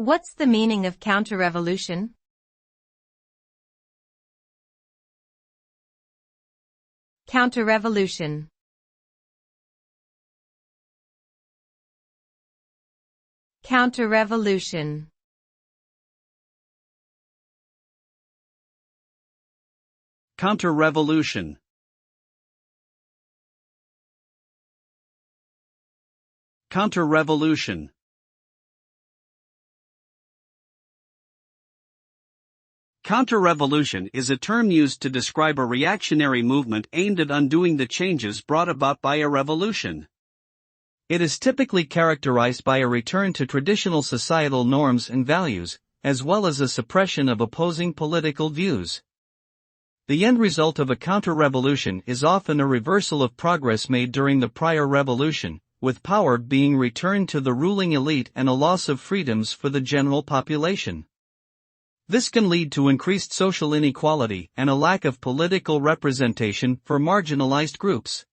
What's the meaning of counter-revolution? Counter-revolution. Counter-revolution. Counter-revolution. Counter-revolution. Counter-revolution is a term used to describe a reactionary movement aimed at undoing the changes brought about by a revolution. It is typically characterized by a return to traditional societal norms and values, as well as a suppression of opposing political views. The end result of a counter-revolution is often a reversal of progress made during the prior revolution, with power being returned to the ruling elite and a loss of freedoms for the general population. This can lead to increased social inequality and a lack of political representation for marginalized groups.